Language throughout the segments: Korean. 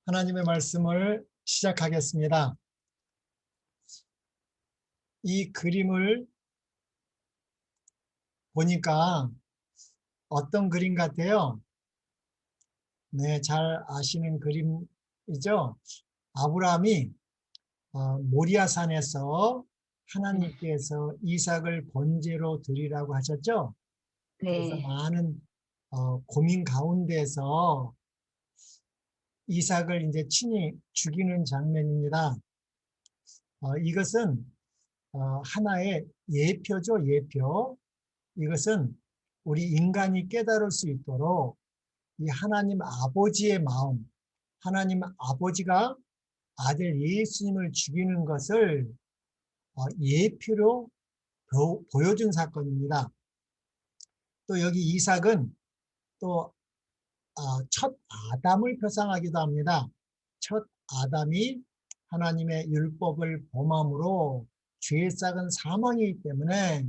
하나님의 말씀을 시작하겠습니다. 이 그림을 보니까 어떤 그림 같아요? 네, 잘 아시는 그림이죠? 아브라함이 모리아산에서 네. 하나님께서 이삭을 번제로 드리라고 하셨죠? 그래서 네. 많은 고민 가운데서 이삭을 이제 친히 죽이는 장면입니다. 이것은 하나의 예표죠, 예표. 이것은 우리 인간이 깨달을 수 있도록 이 하나님 아버지의 마음, 하나님 아버지가 아들 예수님을 죽이는 것을 예표로 보여준 사건입니다. 또 여기 이삭은 또 첫 아담을 표상하기도 합니다. 첫 아담이 하나님의 율법을 범함으로 죄에 싹은 사망이기 때문에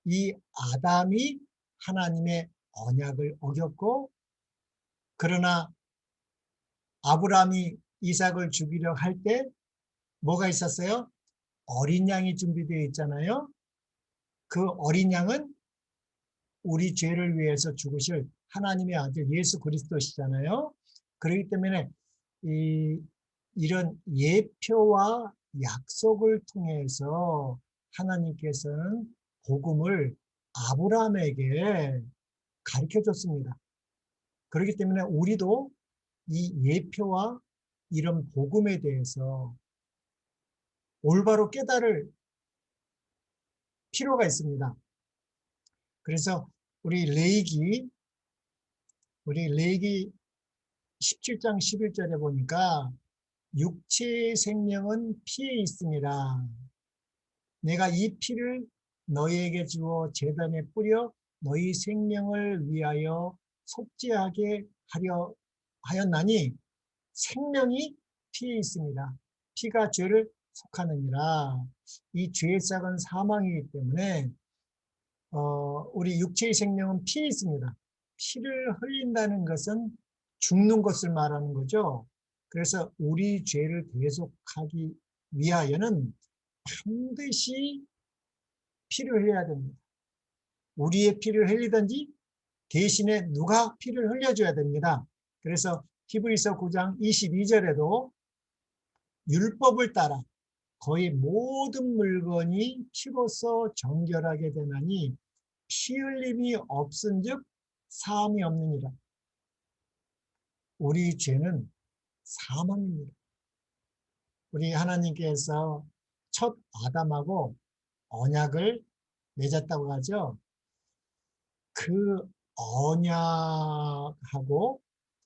이 아담이 하나님의 언약을 어겼고, 그러나 아브라함이 이삭을 죽이려 할 때 뭐가 있었어요? 어린 양이 준비되어 있잖아요. 그 어린 양은 우리 죄를 위해서 죽으실 하나님의 아들 예수 그리스도시잖아요. 그렇기 때문에 이런 예표와 약속을 통해서 하나님께서는 복음을 아브라함에게 가르쳐 줬습니다. 그렇기 때문에 우리도 이 예표와 이런 복음에 대해서 올바로 깨달을 필요가 있습니다. 그래서 우리 레위기 17장 11절에 보니까 육체의 생명은 피에 있습니다. 내가 이 피를 너희에게 주어 제단에 뿌려 너희 생명을 위하여 속죄하게 하려 하였나니 생명이 피에 있습니다. 피가 죄를 속하느니라. 이 죄의 싹은 사망이기 때문에 우리 육체의 생명은 피에 있습니다. 피를 흘린다는 것은 죽는 것을 말하는 거죠. 그래서 우리 죄를 대속하기 위하여는 반드시 피를 흘려야 됩니다. 우리의 피를 흘리든지 대신에 누가 피를 흘려줘야 됩니다. 그래서 히브리서 9장 22절에도 율법을 따라 거의 모든 물건이 피로써 정결하게 되나니 피 흘림이 없은즉 사함이 없느니라. 우리 죄는 사망입니다. 우리 하나님께서 첫 아담하고 언약을 맺었다고 하죠. 그 언약하고,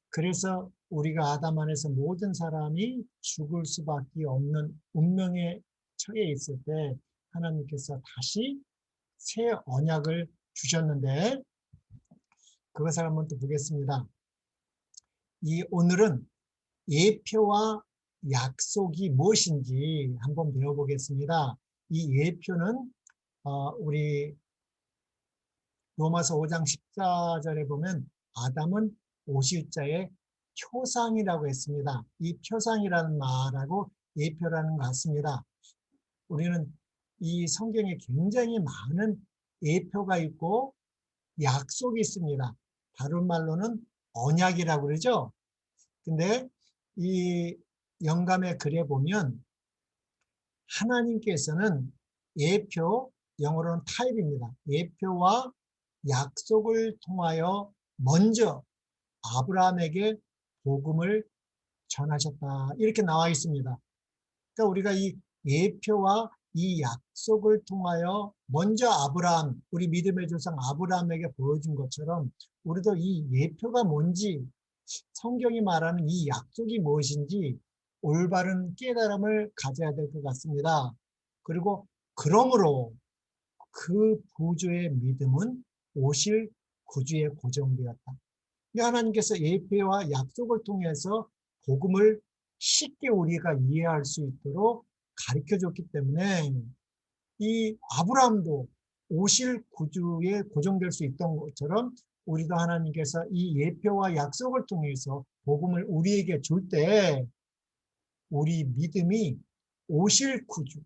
그래서 우리가 아담 안에서 모든 사람이 죽을 수밖에 없는 운명에 처해 있을 때 하나님께서 다시 새 언약을 주셨는데, 그것을 한번 또 보겠습니다. 오늘은 예표와 약속이 무엇인지 한번 배워보겠습니다. 이 예표는 우리 로마서 5장 14절에 보면 아담은 오실자의 표상이라고 했습니다. 이 표상이라는 말하고 예표라는 것 같습니다. 우리는 이 성경에 굉장히 많은 예표가 있고 약속이 있습니다. 다른 말로는 언약이라고 그러죠. 근데 이 영감의 글에 보면 하나님께서는 예표, 영어로는 타입입니다. 예표와 약속을 통하여 먼저 아브라함에게 복음을 전하셨다. 이렇게 나와 있습니다. 그러니까 우리가 이 예표와 이 약속을 통하여 먼저 아브라함, 우리 믿음의 조상 아브라함에게 보여준 것처럼 우리도 이 예표가 뭔지, 성경이 말하는 이 약속이 무엇인지 올바른 깨달음을 가져야 될 것 같습니다. 그리고 그러므로 그 구주의 믿음은 오실 구주에 고정되었다. 하나님께서 예표와 약속을 통해서 복음을 쉽게 우리가 이해할 수 있도록 가르쳐 줬기 때문에 이 아브라함도 오실 구주에 고정될 수 있던 것처럼 우리도 하나님께서 이 예표와 약속을 통해서 복음을 우리에게 줄 때 우리 믿음이 오실 구주에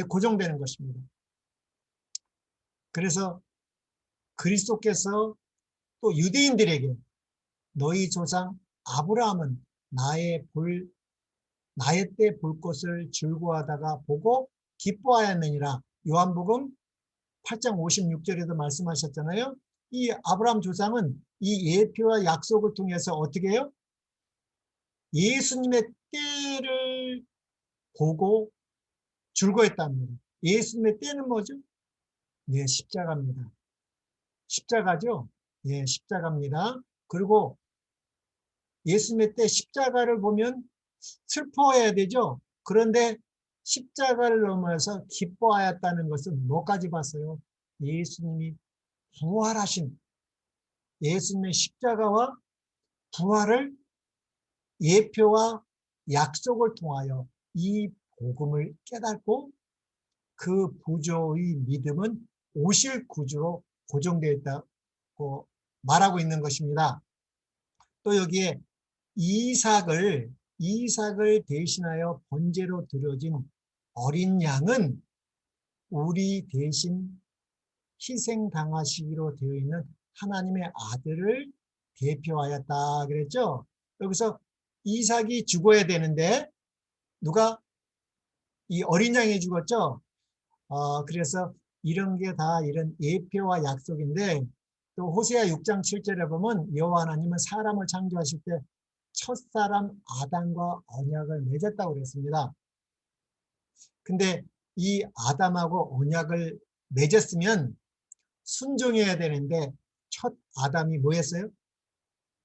고정되는 것입니다. 그래서 그리스도께서 또 유대인들에게 너희 조상 아브라함은 나의 때 볼 것을 즐거워하다가 보고 기뻐하였느니라. 요한복음 8장 56절에도 말씀하셨잖아요. 이 아브라함 조상은 이 예표와 약속을 통해서 어떻게 해요? 예수님의 때를 보고 즐거워했답니다. 예수님의 때는 뭐죠? 네, 십자가입니다. 십자가죠? 예, 십자가입니다. 그리고 예수님의 때 십자가를 보면 슬퍼해야 되죠? 그런데 십자가를 넘어서 기뻐하였다는 것은 뭐까지 봤어요? 예수님이 부활하신 예수님의 십자가와 부활을 예표와 약속을 통하여 이 복음을 깨닫고 그 구조의 믿음은 오실 구주로 고정되어 있다고 말하고 있는 것입니다. 또 여기에 이삭을 대신하여 번제로 드려진 어린 양은 우리 대신 희생당하시기로 되어 있는 하나님의 아들을 대표하였다 그랬죠. 여기서 이삭이 죽어야 되는데 누가 이 어린 양이 죽었죠. 그래서 이런 게 다 이런 예표와 약속인데 또 호세아 6장 7절에 보면 여호와 하나님은 사람을 창조하실 때 첫사람 아담과 언약을 맺었다고 그랬습니다. 근데 이 아담하고 언약을 맺었으면 순종해야 되는데 첫 아담이 뭐 했어요?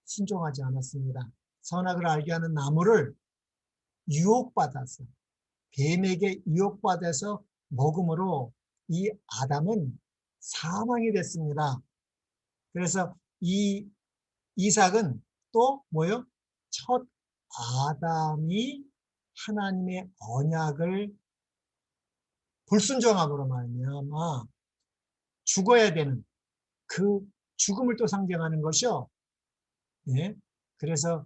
순종하지 않았습니다. 선악을 알게 하는 나무를 유혹받아서 뱀에게 유혹받아서 먹음으로 이 아담은 사망이 됐습니다. 그래서 이 이삭은 또 뭐요? 첫 아담이 하나님의 언약을 불순종함으로 말미암아 죽어야 되는 그 죽음을 또 상징하는 것이요. 예. 그래서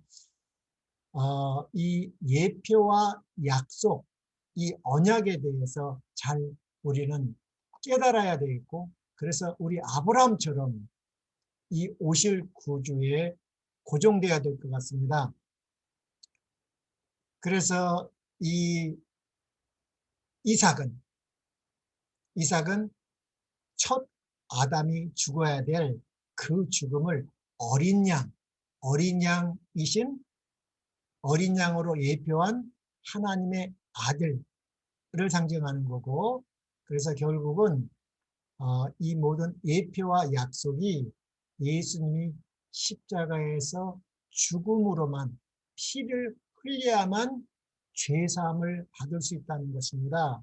이 예표와 약속, 이 언약에 대해서 잘 우리는 깨달아야 되겠고, 그래서 우리 아브라함처럼 이 오실 구주에 고정되어야 될 것 같습니다. 그래서 이 이삭은 첫 아담이 죽어야 될 그 죽음을 어린 양으로 예표한 하나님의 아들을 상징하는 거고, 그래서 결국은 이 모든 예표와 약속이 예수님이 십자가에서 죽음으로만 피를 흘려야만 죄사함을 받을 수 있다는 것입니다.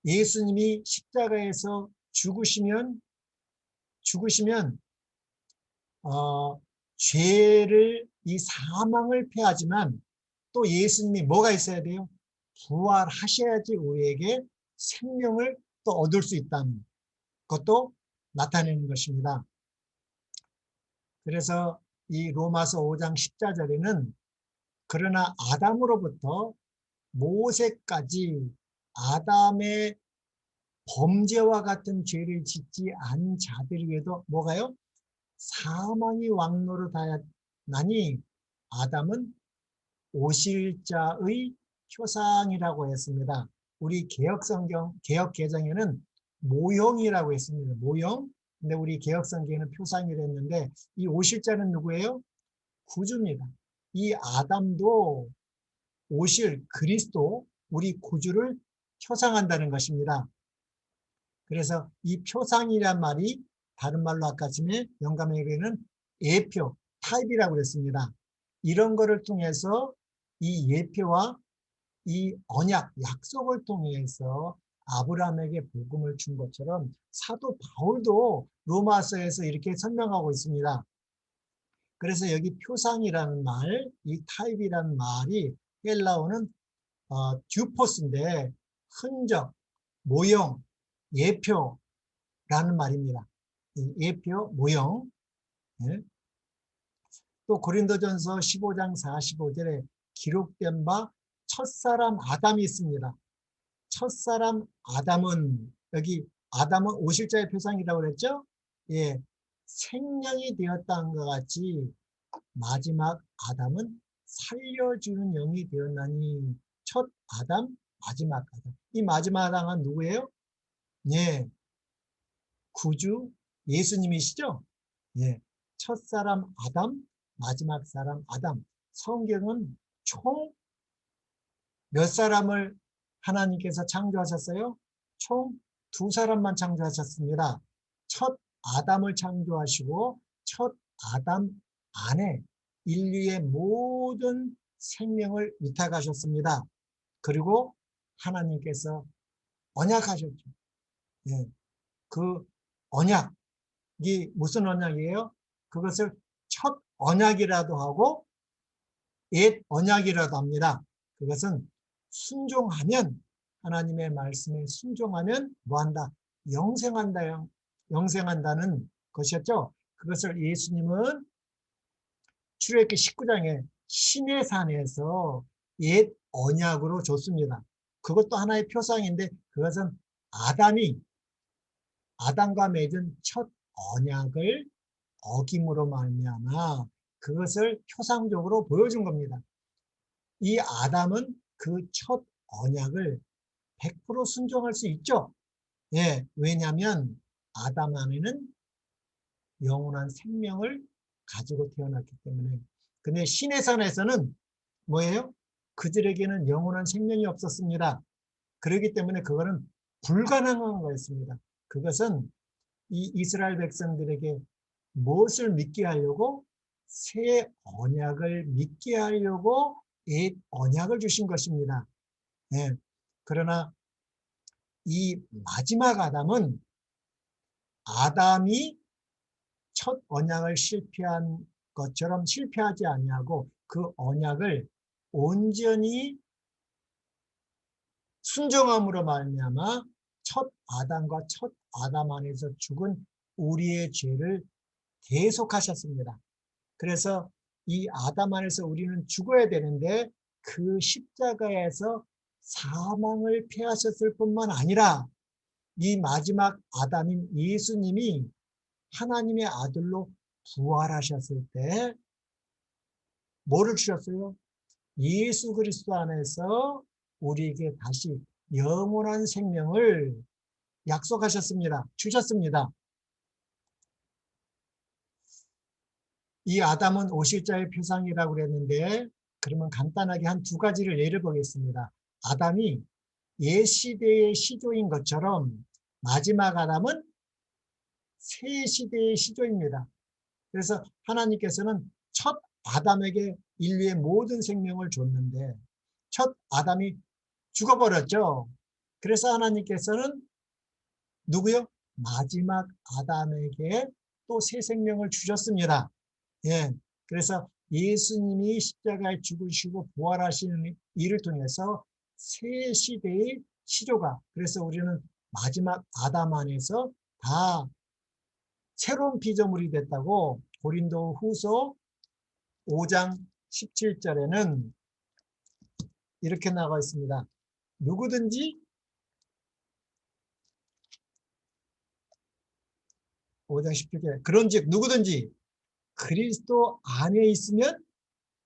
예수님이 십자가에서 죽으시면 죄를 이 사망을 패하지만 또 예수님이 뭐가 있어야 돼요? 부활하셔야지 우리에게 생명을 또 얻을 수 있다는 것도 나타내는 것입니다. 그래서 이 로마서 5장 14절에는 그러나 아담으로부터 모세까지 아담의 범죄와 같은 죄를 짓지 않은 자들에게도 뭐가요? 사망이 왕노릇하였나니 아담은 오실 자의 표상이라고 했습니다. 우리 개역 개정에는 모형이라고 했습니다. 모형. 근데 우리 개역 성경에는 표상이라 했는데 이 오실 자는 누구예요? 구주입니다. 이 아담도 오실 그리스도 우리 구주를 표상한다는 것입니다. 그래서 이 표상이란 말이 다른 말로 아까 전에 영감에게는 예표, 타입이라고 그랬습니다. 이런 거를 통해서 이 예표와 이 언약, 약속을 통해서 아브라함에게 복음을 준 것처럼 사도 바울도 로마서에서 이렇게 설명하고 있습니다. 그래서 여기 표상이라는 말, 이 타입이라는 말이 헬라어는 듀포스인데 흔적, 모형, 예표라는 말입니다. 이 예표, 모형. 예. 또 고린도전서 15장 45절에 기록된 바 첫사람 아담이 있습니다. 첫사람 아담은, 여기 아담은 오실자의 표상이라고 그랬죠? 예, 생명이 되었다는 것 같이 마지막 아담은 살려주는 영이 되었나니, 첫 아담, 마지막 아담. 이 마지막 아담은 누구예요? 예, 구주 예수님이시죠? 예, 첫사람 아담, 마지막 사람 아담. 성경은 총 몇 사람을 하나님께서 창조하셨어요? 총 두 사람만 창조하셨습니다. 첫 아담을 창조하시고 첫 아담 안에 인류의 모든 생명을 위탁하셨습니다. 그리고 하나님께서 언약하셨죠. 예, 그 언약이 무슨 언약이에요? 그것을 첫 언약이라도 하고 옛 언약이라도 합니다. 그것은 순종하면, 하나님의 말씀에 순종하면 뭐한다? 영생한다, 영생한다는 것이었죠. 그것을 예수님은 출애굽기 19장에 시내산에서 옛 언약으로 줬습니다. 그것도 하나의 표상인데, 그것은 아담과 맺은 첫 언약을 어김으로 말미암아 그것을 표상적으로 보여준 겁니다. 이 아담은 그 첫 언약을 100% 순종할 수 있죠. 예, 왜냐하면 아담 안에는 영원한 생명을 가지고 태어났기 때문에. 근데 시내산에서는 뭐예요? 그들에게는 영원한 생명이 없었습니다. 그렇기 때문에 그거는 불가능한 거였습니다. 그것은 이 이스라엘 백성들에게 무엇을 믿게 하려고? 새 언약을 믿게 하려고 옛 언약을 주신 것입니다. 예. 그러나 이 마지막 아담은 아담이 첫 언약을 실패한 것처럼 실패하지 아니하고 그 언약을 온전히 순종함으로 말미암아 첫 아담과 첫 아담 안에서 죽은 우리의 죄를 계속하셨습니다. 그래서 이 아담 안에서 우리는 죽어야 되는데 그 십자가에서 사망을 패하셨을 뿐만 아니라 이 마지막 아담인 예수님이 하나님의 아들로 부활하셨을 때 뭐를 주셨어요? 예수 그리스도 안에서 우리에게 다시 영원한 생명을 약속하셨습니다. 주셨습니다. 이 아담은 오실자의 표상이라고 그랬는데, 그러면 간단하게 한 두 가지를 예를 보겠습니다. 아담이 옛 시대의 시조인 것처럼 마지막 아담은 새 시대의 시조입니다. 그래서 하나님께서는 첫 아담에게 인류의 모든 생명을 줬는데 첫 아담이 죽어버렸죠. 그래서 하나님께서는 누구요? 마지막 아담에게 또 새 생명을 주셨습니다. 예. 그래서 예수님이 십자가에 죽으시고 부활하시는 일을 통해서 새 시대의 시조가, 그래서 우리는 마지막 아담 안에서 다 새로운 피조물이 됐다고 고린도 후서 5장 17절에는 이렇게 나와 있습니다. 누구든지 5장 17절 그런즉 누구든지 그리스도 안에 있으면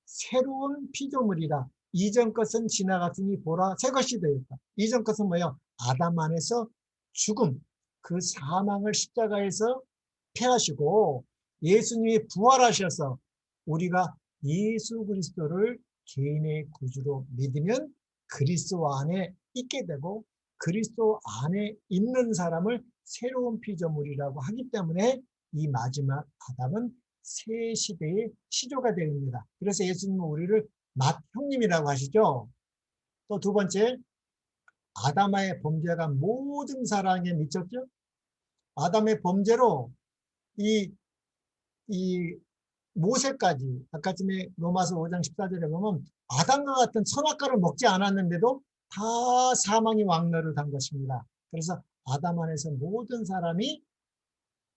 새로운 피조물이라. 이전 것은 지나갔으니 보라 새 것이 되었다. 이전 것은 뭐예요? 아담 안에서 죽음, 그 사망을 십자가에서 패하시고 예수님이 부활하셔서 우리가 예수 그리스도를 개인의 구주로 믿으면 그리스도 안에 있게 되고 그리스도 안에 있는 사람을 새로운 피조물이라고 하기 때문에 이 마지막 아담은 새 시대의 시조가 됩니다. 그래서 예수님은 우리를 맏형님이라고 하시죠. 또 두 번째, 아담의 범죄가 모든 사람에게 미쳤죠. 아담의 범죄로 이 모세까지, 아까 전에 로마서 5장 14절에 보면 아담과 같은 선악과를 먹지 않았는데도 다 사망이 왕노를 한 것입니다. 그래서 아담 안에서 모든 사람이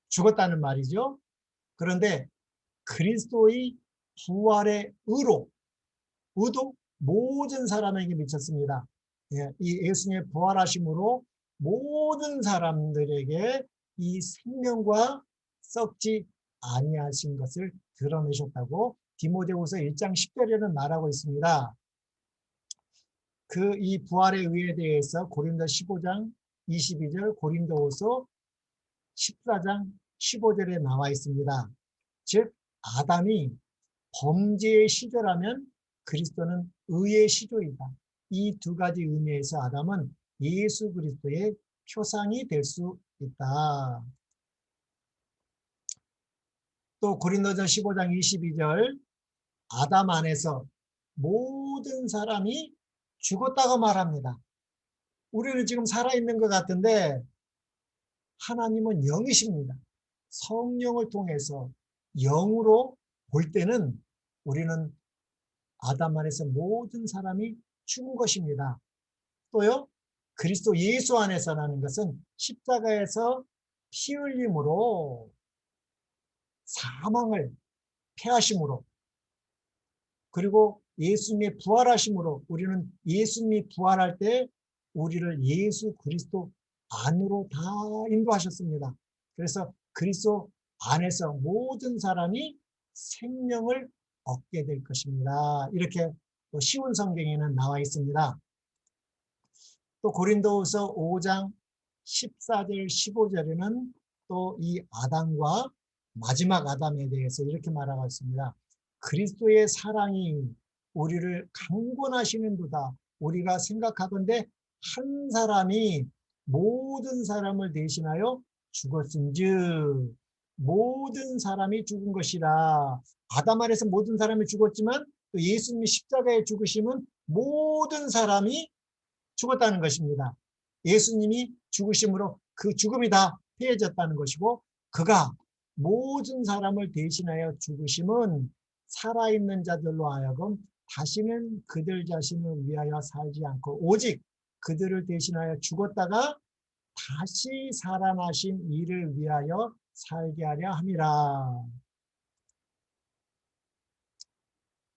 죽었다는 말이죠. 그런데 그리스도의 부활의 의도 모든 사람에게 미쳤습니다. 예, 이 예수님의 부활하심으로 모든 사람들에게 이 생명과 썩지 아니하신 것을 드러내셨다고 디모데후서 1장 10절에는 말하고 있습니다. 이 부활의 의에 대해서 고린도 15장 22절, 고린도후서 14장 15절에 나와 있습니다. 즉 아담이 범죄의 시조라면 그리스도는 의의 시조이다. 이 두 가지 의미에서 아담은 예수 그리스도의 표상이 될 수 있다. 또 고린도전 15장 22절 아담 안에서 모든 사람이 죽었다고 말합니다. 우리는 지금 살아있는 것 같은데 하나님은 영이십니다. 성령을 통해서 영으로 볼 때는 우리는 아담 안에서 모든 사람이 죽은 것입니다. 또요, 그리스도 예수 안에서라는 것은 십자가에서 피 흘림으로 사망을 패하심으로 그리고 예수님의 부활하심으로 우리는 예수님이 부활할 때 우리를 예수 그리스도 안으로 다 인도하셨습니다. 그래서 그리스도 안에서 모든 사람이 생명을 얻게 될 것입니다. 이렇게 쉬운 성경에는 나와 있습니다. 또 고린도후서 5장 14절 15절에는 또 이 아담과 마지막 아담에 대해서 이렇게 말하고 있습니다. 그리스도의 사랑이 우리를 강권하시는도다. 우리가 생각하건대 한 사람이 모든 사람을 대신하여 죽었은즉 모든 사람이 죽은 것이라. 아담 안에서 모든 사람이 죽었지만 또 예수님이 십자가에 죽으심은 모든 사람이 죽었다는 것입니다. 예수님이 죽으심으로 그 죽음이 다 피해졌다는 것이고 그가 모든 사람을 대신하여 죽으심은 살아있는 자들로 하여금 다시는 그들 자신을 위하여 살지 않고 오직 그들을 대신하여 죽었다가 다시 살아나신 이를 위하여 살게 하려 함이라.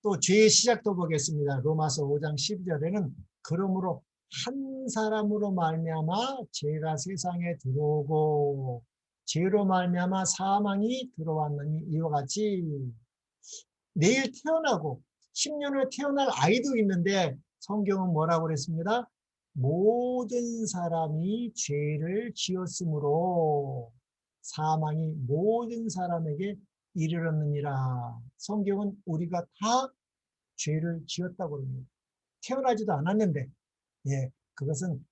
또 죄의 시작도 보겠습니다. 로마서 5장 12절에는 그러므로 한 사람으로 말미암아 죄가 세상에 들어오고 죄로 말미암아 사망이 들어왔느니 이와 같이 내일 태어나고 10년 후에 태어날 아이도 있는데 성경은 뭐라고 그랬습니다? 모든 사람이 죄를 지었으므로 사망이 모든 사람에게 이르렀느니라. 성경은 우리가 다 죄를 지었다고 합니다. 태어나지도 않았는데 그것은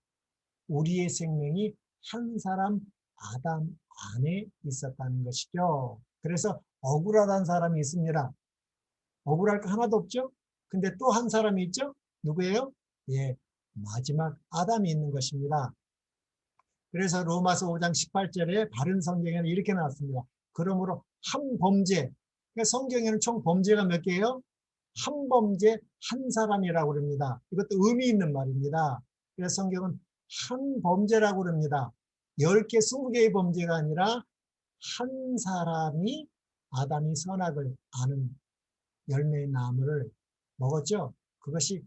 우리의 생명이 한 사람 아담 안에 있었다는 것이죠. 그래서 억울하다는 사람이 있습니다. 억울할 거 하나도 없죠? 근데 또 한 사람이 있죠? 누구예요? 마지막 아담이 있는 것입니다. 그래서 로마서 5장 18절에 바른 성경에는 이렇게 나왔습니다. 그러므로 한 범죄, 그러니까 성경에는 총 범죄가 몇 개예요? 한 범죄 한 사람이라고 그럽니다. 이것도 의미 있는 말입니다. 그래서 성경은 한 범죄라고 그럽니다. 10개, 20개의 범죄가 아니라 한 사람이 아담이 선악을 아는 열매의 나무를 먹었죠. 그것이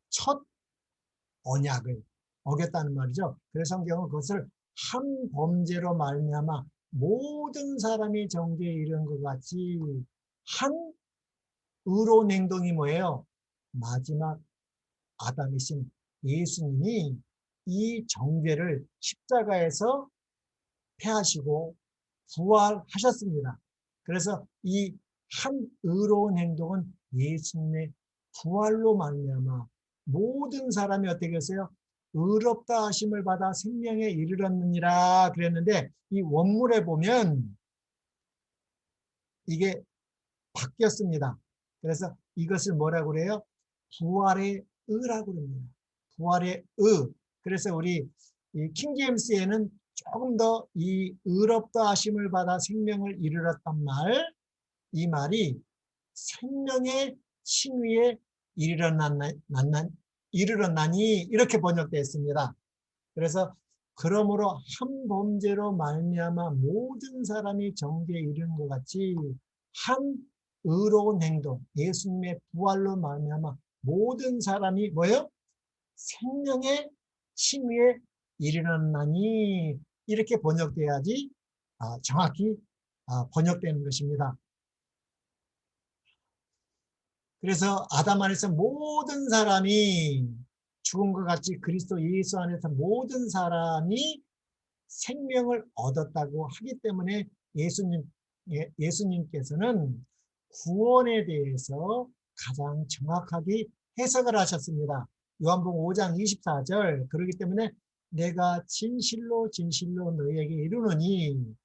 첫 언약을 어겼다는 말이죠. 그래서 성경은 그것을 한 범죄로 말미암아 모든 사람이 정죄에 이르는 것 같이 한 의로운 행동이 뭐예요? 마지막 아담이신 예수님이 이 정죄를 십자가에서 패하시고 부활하셨습니다. 그래서 이 한 의로운 행동은 예수님의 부활로 말미암아 모든 사람이 어떻게 했어요? 의롭다 하심을 받아 생명에 이르렀느니라 그랬는데 이 원문에 보면 이게 바뀌었습니다. 그래서 이것을 뭐라고 그래요? 부활의 의라고 합니다. 부활의 의. 그래서 우리 킹제임스에는 조금 더 이 의롭다 하심을 받아 생명을 이르렀단 말, 이 말이 생명의 칭의에 이르렀나니 이렇게 번역되어 있습니다. 그래서 그러므로 한 범죄로 말미암아 모든 사람이 정죄에 이르는 것 같이 한 의로운 행동, 예수님의 부활로 말미암아 모든 사람이 뭐예요? 생명의 칭의에 이르렀나니, 이렇게 번역돼야지 정확히 번역되는 것입니다. 그래서 아담 안에서 모든 사람이 죽음과 같이 그리스도 예수 안에서 모든 사람이 생명을 얻었다고 하기 때문에 예수님께서는 구원에 대해서 가장 정확하게 해석을 하셨습니다. 요한복음 5장 24절, 그렇기 때문에 내가 진실로 진실로 너희에게 이르노니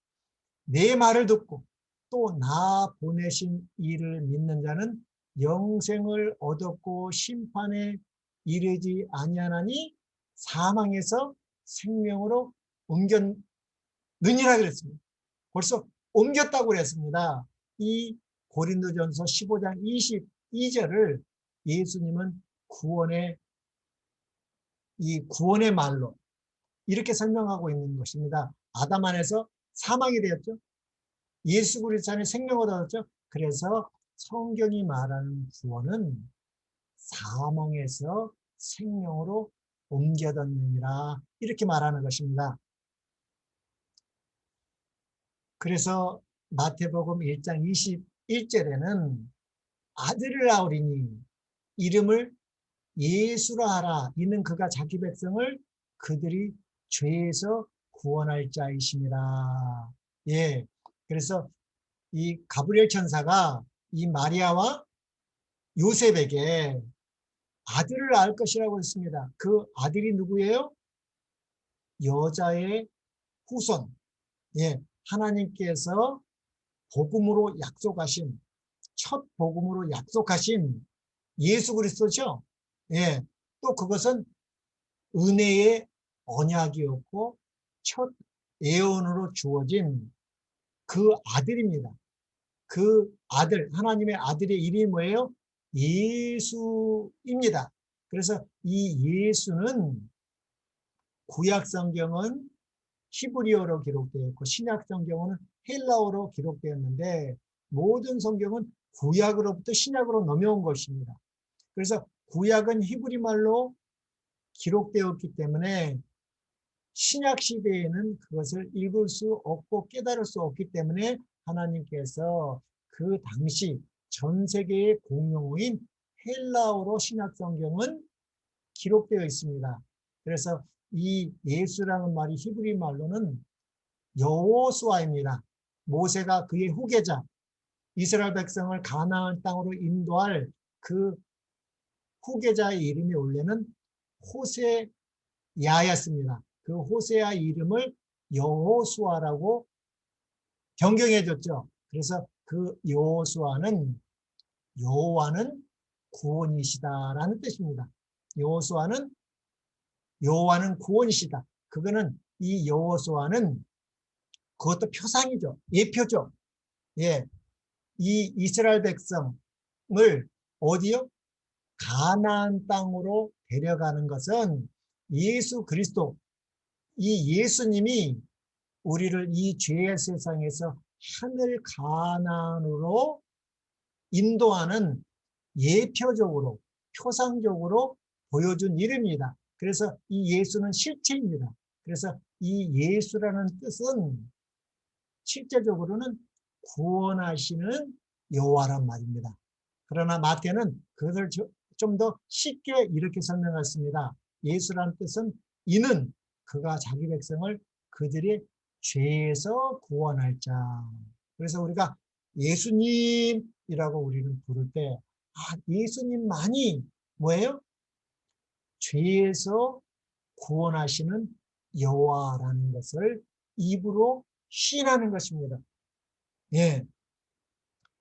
내 말을 듣고 또 나 보내신 이를 믿는 자는 영생을 얻었고 심판에 이르지 아니하나니 사망에서 생명으로 옮겼느니라 그랬습니다. 벌써 옮겼다고 그랬습니다. 이 고린도전서 15장 22절을 예수님은 구원의 말로 이렇게 설명하고 있는 것입니다. 아담 안에서 사망이 되었죠. 예수 그리스도 안에 생명을 얻었죠. 그래서 성경이 말하는 구원은 사망에서 생명으로 옮겨졌느니라, 이렇게 말하는 것입니다. 그래서 마태복음 1장 21절에는 아들을 낳으리니 이름을 예수라 하라. 이는 그가 자기 백성을 그들이 죄에서 구원할 자이심이라. 예. 그래서 이 가브리엘 천사가 이 마리아와 요셉에게 아들을 낳을 것이라고 했습니다. 그 아들이 누구예요? 여자의 후손. 예. 하나님께서 복음으로 약속하신, 첫 복음으로 약속하신 예수 그리스도죠. 예. 또 그것은 은혜의 언약이었고 첫 예언으로 주어진 그 아들입니다. 그 아들, 하나님의 아들의 이름이 뭐예요? 예수입니다. 그래서 이 예수는 구약 성경은 히브리어로 기록되어 있고 신약 성경은 헬라어로 기록되었는데 모든 성경은 구약으로부터 신약으로 넘어온 것입니다. 그래서 구약은 히브리 말로 기록되었기 때문에 신약 시대에는 그것을 읽을 수 없고 깨달을 수 없기 때문에 하나님께서 그 당시 전 세계의 공용어인 헬라어로 신약 성경은 기록되어 있습니다. 그래서 이 예수라는 말이 히브리 말로는 여호수아입니다. 모세가 그의 후계자, 이스라엘 백성을 가나안 땅으로 인도할 그 후계자의 이름이 원래는 호세야였습니다. 그 호세야 이름을 여호수아라고 변경해 줬죠. 그래서 그 여호수아는 여호와는 구원이시다라는 뜻입니다. 여호와는 구원이시다. 그거는 이 여호수아는 그것도 표상이죠. 예표죠. 예. 이 이스라엘 백성을 어디요? 가나안 땅으로 데려가는 것은 예수 그리스도, 이 예수님이 우리를 이 죄의 세상에서 하늘 가나안으로 인도하는 예표적으로, 표상적으로 보여준 이름입니다. 그래서 이 예수는 실체입니다. 그래서 이 예수라는 뜻은 실제적으로는 구원하시는 여호와란 말입니다. 그러나 마태는 그것을 좀 더 쉽게 이렇게 설명했습니다. 예수라는 뜻은 이는 그가 자기 백성을 그들의 죄에서 구원할 자. 그래서 우리가 예수님이라고 우리는 부를 때 예수님만이 뭐예요? 죄에서 구원하시는 여호와라는 것을 입으로 시인하는 것입니다. 예.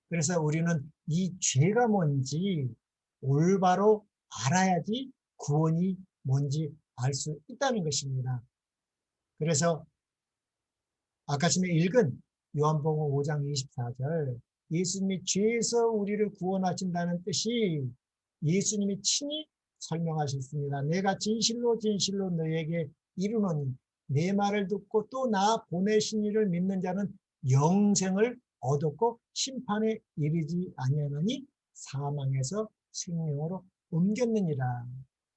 그래서 우리는 이 죄가 뭔지 올바로 알아야지 구원이 뭔지 알 수 있다는 것입니다. 그래서 아까 전에 읽은 요한복음 5장 24절, 예수님이 죄에서 우리를 구원하신다는 뜻이 예수님이 친히 설명하셨습니다. 내가 진실로 진실로 너희에게 이르노니 내 말을 듣고 또 나 보내신 이를 믿는 자는 영생을 얻었고 심판에 이르지 아니하나니 사망에서 생명으로 옮겼느니라.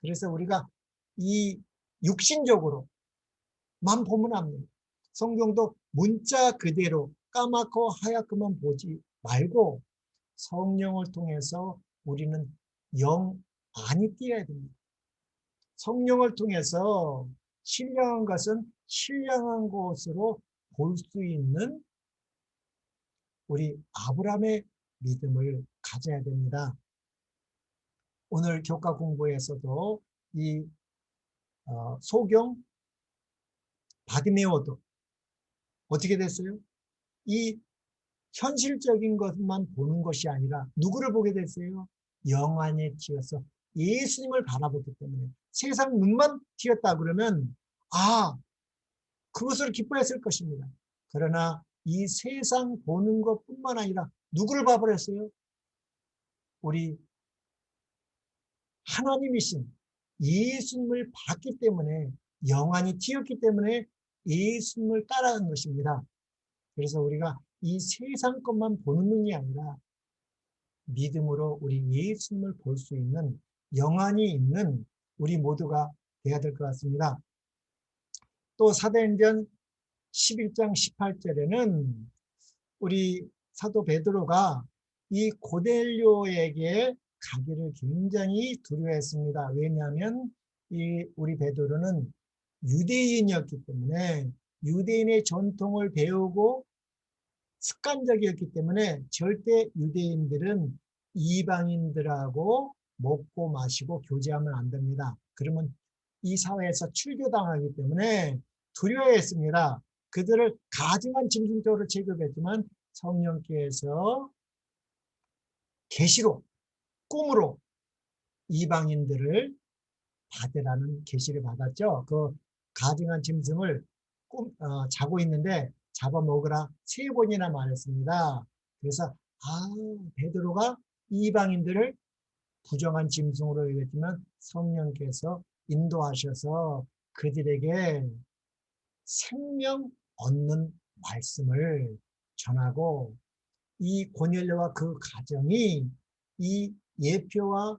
그래서 우리가 이 육신적으로만 보면 압니다. 성경도 문자 그대로 까맣고 하얗게만 보지 말고 성령을 통해서 우리는 영 안이 띄어야 됩니다. 성령을 통해서 신령한 것은 신령한 것으로 볼 수 있는 우리 아브라함의 믿음을 가져야 됩니다. 오늘 교과 공부에서도 이 소경 바디메오도 어떻게 됐어요? 이 현실적인 것만 보는 것이 아니라 누구를 보게 됐어요? 영 안에 띄어서 예수님을 바라보기 때문에 세상 눈만 띄었다 그러면 그것을 기뻐했을 것입니다. 그러나 이 세상 보는 것뿐만 아니라 누구를 봐버렸어요? 우리 하나님이신 예수님을 봤기 때문에 영안이 튀었기 때문에 예수님을 따라간 것입니다. 그래서 우리가 이 세상 것만 보는 눈이 아니라 믿음으로 우리 예수님을 볼 수 있는 영안이 있는 우리 모두가 되어야 될 것 같습니다. 또 사도행전 11장 18절에는 우리 사도 베드로가 이 고넬료에게 가기를 굉장히 두려워했습니다. 왜냐하면 우리 베드로는 유대인이었기 때문에 유대인의 전통을 배우고 습관적이었기 때문에 절대 유대인들은 이방인들하고 먹고 마시고 교제하면 안 됩니다. 그러면 이 사회에서 출교당하기 때문에 두려워했습니다. 그들을 가증한 짐승적으로 취급했지만 성령께서 계시로 꿈으로 이방인들을 받으라는 계시를 받았죠. 그 가증한 짐승을 자고 있는데 잡아먹으라 3번이나 말했습니다. 그래서 베드로가 이방인들을 부정한 짐승으로 여겼지만 성령께서 인도하셔서 그들에게 생명 얻는 말씀을 전하고 이 고넬료와 그 가정이 이 예표와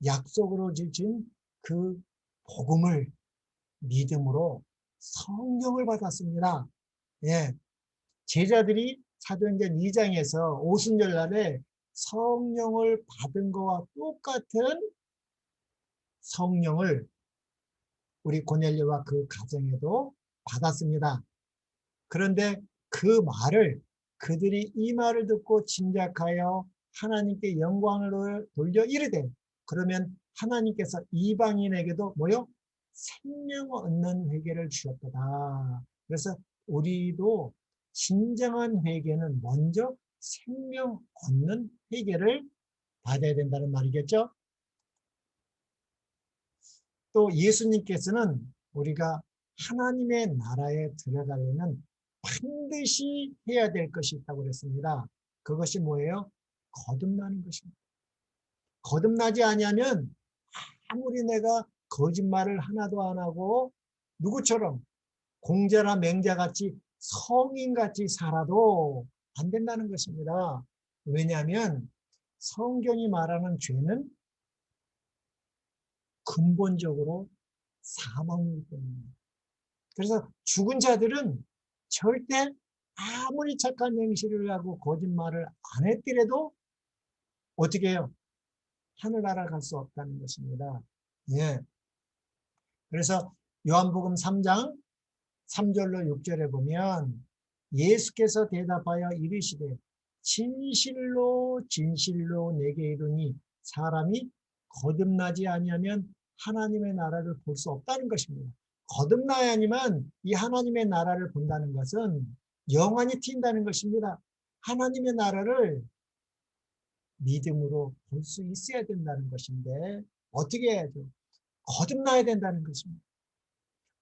약속으로 주신 그 복음을 믿음으로 성령을 받았습니다. 예, 제자들이 사도행전 2장에서 오순절날에 성령을 받은 것과 똑같은 성령을 우리 고넬료와 그 가정에도 받았습니다. 그런데 그 말을 그들이 이 말을 듣고 짐작하여 하나님께 영광을 돌려 이르되 그러면 하나님께서 이방인에게도 생명 얻는 회개를 주셨다. 그래서 우리도 진정한 회개는 먼저 생명 얻는 회개를 받아야 된다는 말이겠죠. 또 예수님께서는 우리가 하나님의 나라에 들어가려면 반드시 해야 될 것이 있다고 그랬습니다. 그것이 뭐예요? 거듭나는 것입니다. 거듭나지 아니하면 아무리 내가 거짓말을 하나도 안 하고 누구처럼 공자나 맹자같이 성인같이 살아도 안 된다는 것입니다. 왜냐하면 성경이 말하는 죄는 근본적으로 사망이기 때문입니다. 그래서 죽은 자들은 절대 아무리 착한 행실을 하고 거짓말을 안 했더라도 어떻게 해요? 하늘나라 갈 수 없다는 것입니다. 예. 그래서 요한복음 3장 3절로 6절에 보면 예수께서 대답하여 이르시되 진실로 진실로 내게 이르니 사람이 거듭나지 아니하면 하나님의 나라를 볼 수 없다는 것입니다. 거듭나야지만 이 하나님의 나라를 본다는 것은 영원히 튄다는 것입니다. 하나님의 나라를 믿음으로 볼 수 있어야 된다는 것인데 어떻게 해야죠? 거듭나야 된다는 것입니다.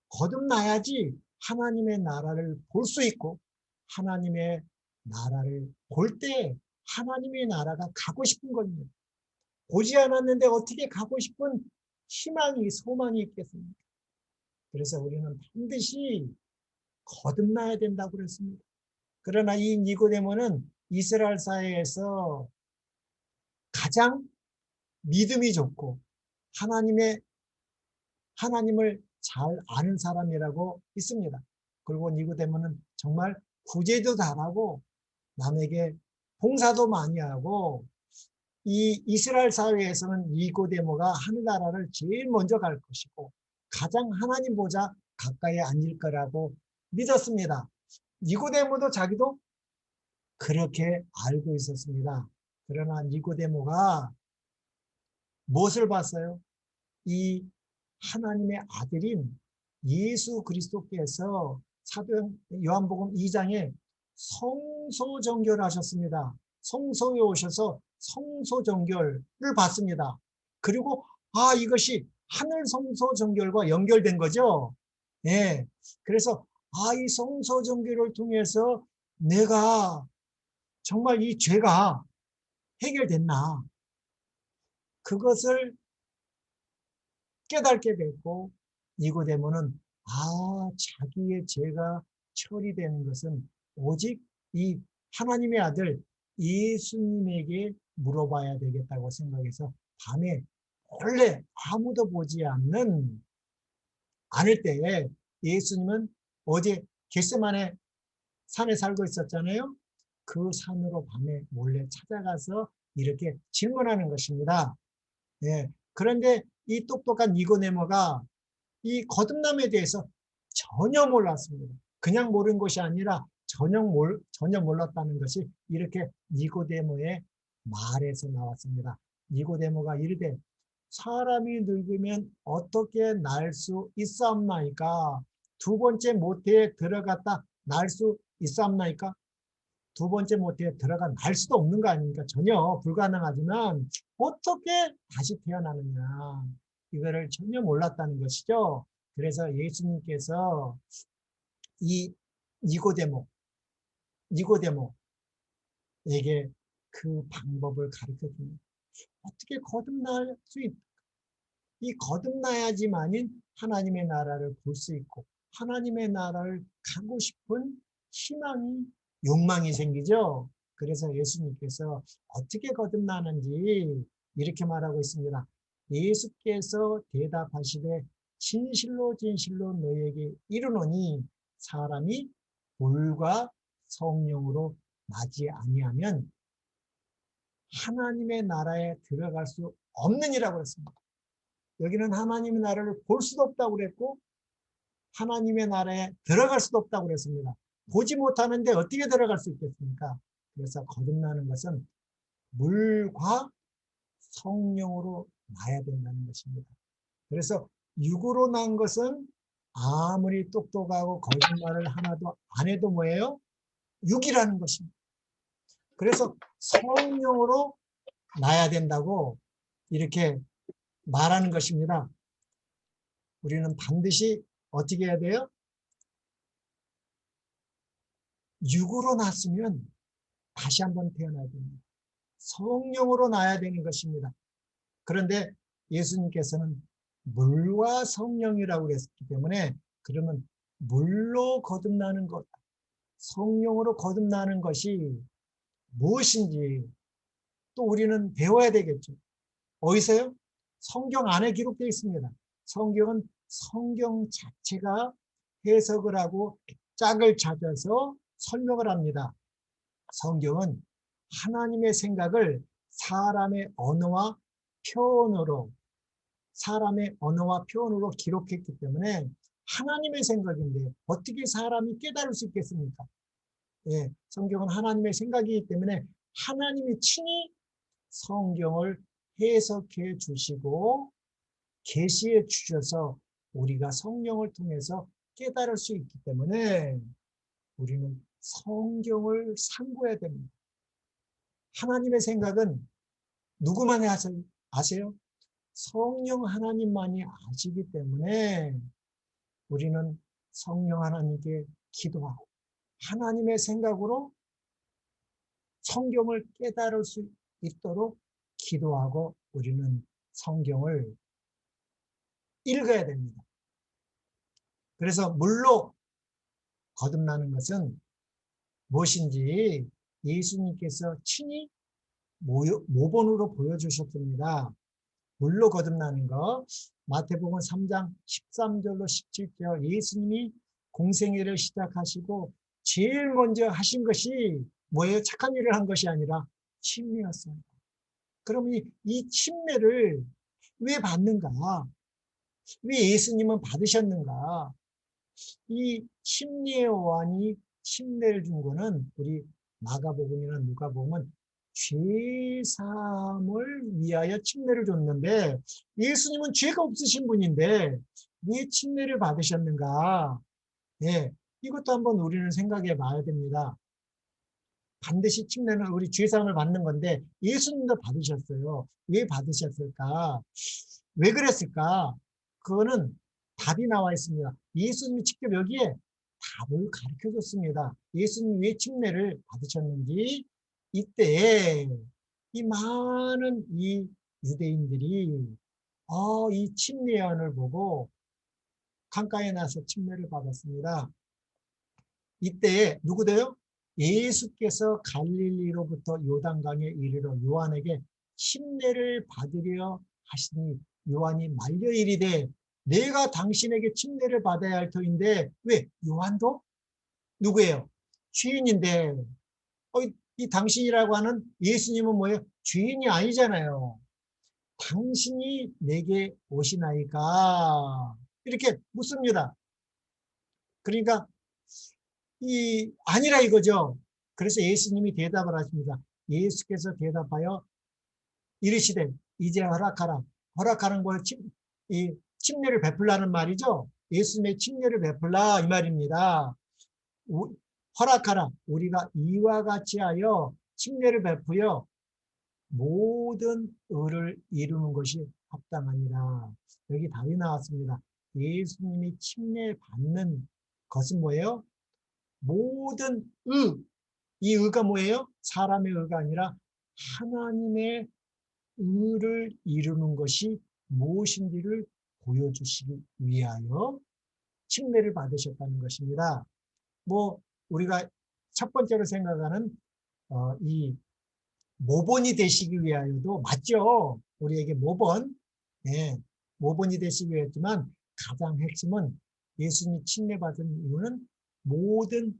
거듭나야지 하나님의 나라를 볼 수 있고 하나님의 나라를 볼 때 하나님의 나라가 가고 싶은 겁니다. 보지 않았는데 어떻게 가고 싶은 희망이 소망이 있겠습니까? 그래서 우리는 반드시 거듭나야 된다고 그랬습니다. 그러나 이 니고데모는 이스라엘 사회에서 가장 믿음이 좋고 하나님을 잘 아는 사람이라고 있습니다. 그리고 니고데모는 정말 구제도 잘하고 남에게 봉사도 많이 하고 이 이스라엘 사회에서는 니고데모가 하늘나라를 제일 먼저 갈 것이고 가장 하나님 보좌 가까이 앉을 거라고 믿었습니다. 니고데모도 자기도 그렇게 알고 있었습니다. 그러나 니고데모가 무엇을 봤어요? 이 하나님의 아들인 예수 그리스도께서 사도 요한복음 2장에 성소정결 하셨습니다. 성소에 오셔서 성소정결을 받습니다. 그리고 이것이 하늘 성소정결과 연결된 거죠. 예. 그래서 이 성소정결을 통해서 내가 정말 이 죄가 해결됐나? 그것을 깨닫게 됐고 니고데모는 자기의 죄가 처리되는 것은 오직 이 하나님의 아들 예수님에게 물어봐야 되겠다고 생각해서 밤에 원래 아무도 보지 않을 때에 예수님은 어제 겟세마네 산에 살고 있었잖아요. 그 산으로 밤에 몰래 찾아가서 이렇게 질문하는 것입니다. 예. 그런데 이 똑똑한 니고데모가 이 거듭남에 대해서 전혀 몰랐습니다. 그냥 모른 것이 아니라 전혀 몰랐다는 것이 이렇게 니고데모의 말에서 나왔습니다. 니고데모가 이르되 사람이 늙으면 어떻게 날 수 있사옵나이까? 두 번째 모태에 들어갔다 날 수 있사옵나이까? 두 번째 모태에 들어가 날 수도 없는 거 아닙니까? 전혀 불가능하지만 어떻게 다시 태어나느냐. 이거를 전혀 몰랐다는 것이죠. 그래서 예수님께서 이 니고데모에게 그 방법을 가르쳐 줍니다. 어떻게 거듭날 수 있, 이 거듭나야지만인 하나님의 나라를 볼 수 있고 하나님의 나라를 가고 싶은 희망이 욕망이 생기죠. 그래서 예수님께서 어떻게 거듭나는지 이렇게 말하고 있습니다. 예수께서 대답하시되 진실로 진실로 너희에게 이르노니 사람이 물과 성령으로 나지 아니하면 하나님의 나라에 들어갈 수 없느니라고 그랬습니다. 여기는 하나님의 나라를 볼 수도 없다고 그랬고 하나님의 나라에 들어갈 수도 없다고 그랬습니다. 보지 못하는데 어떻게 들어갈 수 있겠습니까? 그래서 거듭나는 것은 물과 성령으로 나야 된다는 것입니다. 그래서 육으로 난 것은 아무리 똑똑하고 거짓말을 하나도 안 해도 뭐예요? 육이라는 것입니다. 그래서 성령으로 나야 된다고 이렇게 말하는 것입니다. 우리는 반드시 어떻게 해야 돼요? 육으로 났으면 다시 한번 태어나야 됩니다. 성령으로 나야 되는 것입니다. 그런데 예수님께서는 물과 성령이라고 그랬기 때문에 그러면 물로 거듭나는 것, 성령으로 거듭나는 것이 무엇인지 또 우리는 배워야 되겠죠. 어디서요? 성경 안에 기록되어 있습니다. 성경은 성경 자체가 해석을 하고 짝을 찾아서 설명을 합니다. 성경은 하나님의 생각을 사람의 언어와 표현으로 기록했기 때문에 하나님의 생각인데 어떻게 사람이 깨달을 수 있겠습니까? 예, 성경은 하나님의 생각이기 때문에 하나님이 친히 성경을 해석해 주시고 계시해 주셔서 우리가 성령을 통해서 깨달을 수 있기 때문에 우리는 성경을 상고해야 됩니다. 하나님의 생각은 누구만이 아세요? 성령 하나님만이 아시기 때문에 우리는 성령 하나님께 기도하고 하나님의 생각으로 성경을 깨달을 수 있도록 기도하고 우리는 성경을 읽어야 됩니다. 그래서 물로 거듭나는 것은 무엇인지 예수님께서 친히 모본으로 보여주셨습니다. 물로 거듭나는 것. 마태복음 3장 13절로 17절 예수님이 공생애를 시작하시고 제일 먼저 하신 것이 뭐예요? 착한 일을 한 것이 아니라 침례였어요. 그럼 이 침례를 왜 받는가? 왜 예수님은 받으셨는가? 이 침례 요한이 침례를 준 거는 우리 마가복음이나 누가복음은 죄사함을 위하여 침례를 줬는데 예수님은 죄가 없으신 분인데 왜 침례를 받으셨는가? 예, 이것도 한번 우리는 생각해 봐야 됩니다. 반드시 침례는 우리 죄사함을 받는 건데 예수님도 받으셨어요. 왜 받으셨을까? 왜 그랬을까? 그거는 답이 나와 있습니다. 예수님이 직접 여기에 답을 가르쳐 줬습니다. 예수님이 왜 침례를 받으셨는지 이때 이 많은 이 유대인들이 이 침례안을 보고 강가에 나서 침례를 받았습니다. 이때 누구도요? 예수께서 갈릴리로부터 요단강에 이르러 요한에게 침례를 받으려 하시니 요한이 말려 이르되 내가 당신에게 침례를 받아야 할 터인데 왜? 요한도 누구예요? 죄인인데 이 당신이라고 하는 예수님은 뭐예요? 죄인이 아니잖아요. 당신이 내게 오시나이까 이렇게 묻습니다. 그러니까 아니라 이거죠. 그래서 예수님이 대답을 하십니다. 예수께서 대답하여 이르시되 이제 허락하라. 허락하는 걸 침례를 베풀라는 말이죠. 예수님의 침례를 베풀라 이 말입니다. 허락하라. 우리가 이와 같이 하여 침례를 베푸여 모든 의를 이루는 것이 합당하니라. 여기 답이 나왔습니다. 예수님이 침례 받는 것은 뭐예요? 모든 이 의가 뭐예요? 사람의 의가 아니라 하나님의 의를 이루는 것이 무엇인지를 보여주시기 위하여 침례를 받으셨다는 것입니다. 우리가 첫 번째로 생각하는 이 모본이 되시기 위하여도 맞죠. 우리에게 모본, 모본이 되시기 위하였지만 가장 핵심은 예수님이 침례받은 이유는 모든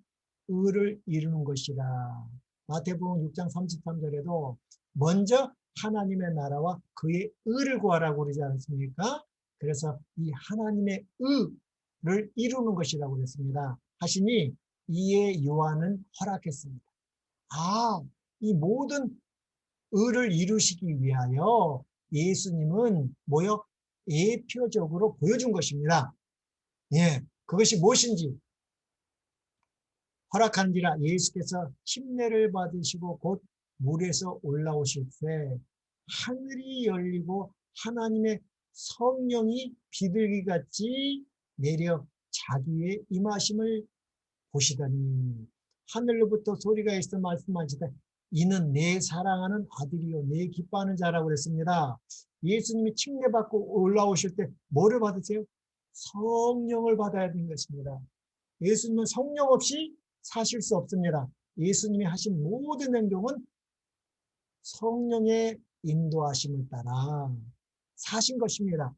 의를 이루는 것이라. 마태복음 6장 33절에도 먼저 하나님의 나라와 그의 의를 구하라고 그러지 않습니까? 그래서 이 하나님의 의를 이루는 것이라고 그랬습니다. 하시니 이에 요한은 허락했습니다. 이 모든 의를 이루시기 위하여 예수님은 예표적으로 보여준 것입니다. 그것이 무엇인지 허락한지라 예수께서 침례를 받으시고 곧 물에서 올라오실 때 하늘이 열리고 하나님의 성령이 비둘기같이 내려 자기의 임하심을 보시더니 하늘로부터 소리가 있어 말씀하시되 이는 내 사랑하는 아들이요 내 기뻐하는 자라고 그랬습니다. 예수님이 침례받고 올라오실 때 뭐를 받으세요? 성령을 받아야 되는 것입니다. 예수님은 성령 없이 사실 수 없습니다. 예수님이 하신 모든 행동은 성령의 인도하심을 따라 사신 것입니다.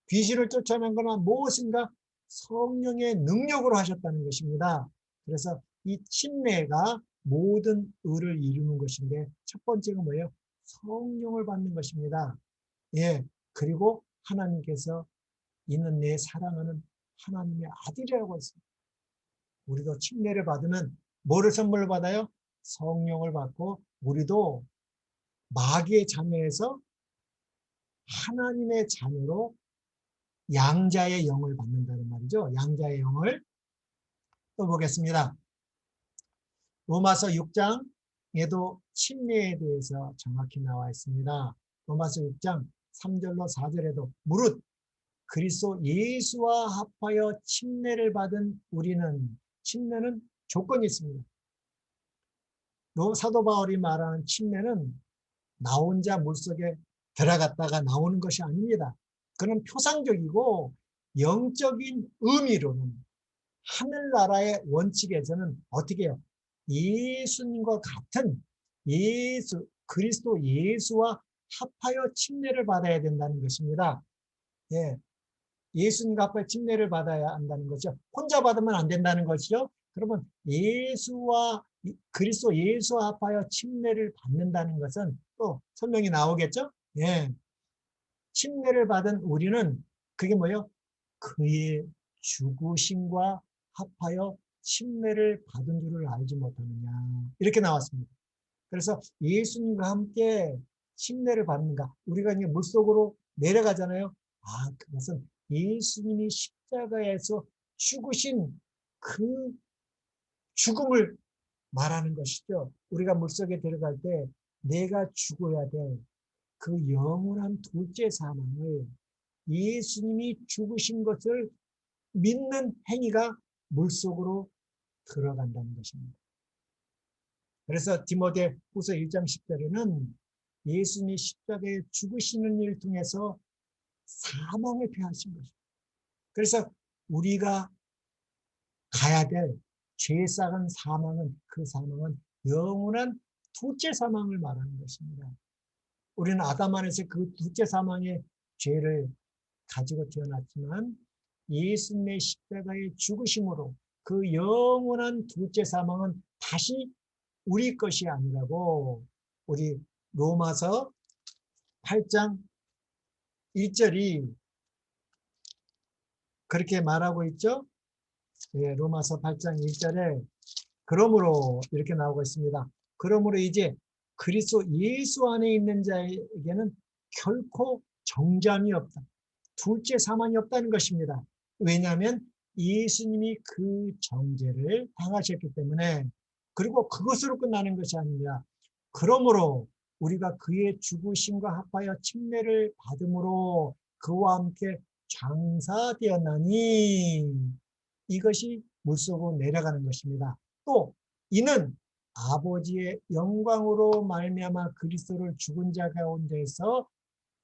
귀신을 쫓아낸 거나 무엇인가 성령의 능력으로 하셨다는 것입니다. 그래서 이 침례가 모든 의를 이루는 것인데 첫 번째가 뭐예요? 성령을 받는 것입니다. 그리고 하나님께서 이는 내 사랑하는 하나님의 아들이라고 했습니다. 우리도 침례를 받으면 뭐를 선물로 받아요? 성령을 받고 우리도 마귀의 자녀에서 하나님의 자녀로 양자의 영을 받는다는 말이죠. 양자의 영을 또 보겠습니다. 로마서 6장에도 침례에 대해서 정확히 나와 있습니다. 로마서 6장 3절로 4절에도 무릇 그리스도 예수와 합하여 침례를 받은 우리는 침례는 조건이 있습니다. 사도 바울이 말하는 침례는 나 혼자 물속에 들어갔다가 나오는 것이 아닙니다. 그는 표상적이고 영적인 의미로는 하늘나라의 원칙에서는 어떻게 해요? 예수님과 같은 그리스도 예수와 합하여 침례를 받아야 된다는 것입니다. 예, 예수님과 합하여 침례를 받아야 한다는 거죠. 혼자 받으면 안 된다는 것이죠. 그러면 그리스도 예수와 합하여 침례를 받는다는 것은 또 설명이 나오겠죠? 예, 침례를 받은 우리는 그게 뭐예요? 그의 죽으심과 합하여 침례를 받은 줄을 알지 못하느냐. 이렇게 나왔습니다. 그래서 예수님과 함께 침례를 받는가. 우리가 이제 물속으로 내려가잖아요. 그것은 예수님이 십자가에서 죽으신 그 죽음을 말하는 것이죠. 우리가 물속에 들어갈 때 내가 죽어야 될 그 영원한 둘째 사망을 예수님이 죽으신 것을 믿는 행위가 물속으로 들어간다는 것입니다. 그래서 디모데 후서 1장 10절에는 예수님이 십자가에 죽으시는 일을 통해서 사망을 패하신 것입니다. 그래서 우리가 가야 될 죄에 싹은 그 사망은 영원한 둘째 사망을 말하는 것입니다. 우리는 아담 안에서 그 둘째 사망의 죄를 가지고 태어났지만 예수님의 십자가의 죽으심으로 그 영원한 둘째 사망은 다시 우리 것이 아니라고 우리 로마서 8장 1절이 그렇게 말하고 있죠. 예, 로마서 8장 1절에 그러므로 이렇게 나오고 있습니다. 그러므로 이제 그리스도 예수 안에 있는 자에게는 결코 정죄함이 없다. 둘째 사망이 없다는 것입니다. 왜냐하면 예수님이 그 정죄를 당하셨기 때문에, 그리고 그것으로 끝나는 것이 아니라 그러므로 우리가 그의 죽으심과 합하여 침례를 받음으로 그와 함께 장사되었나니, 이것이 물속으로 내려가는 것입니다. 또 이는 아버지의 영광으로 말미암아 그리스도를 죽은 자 가운데서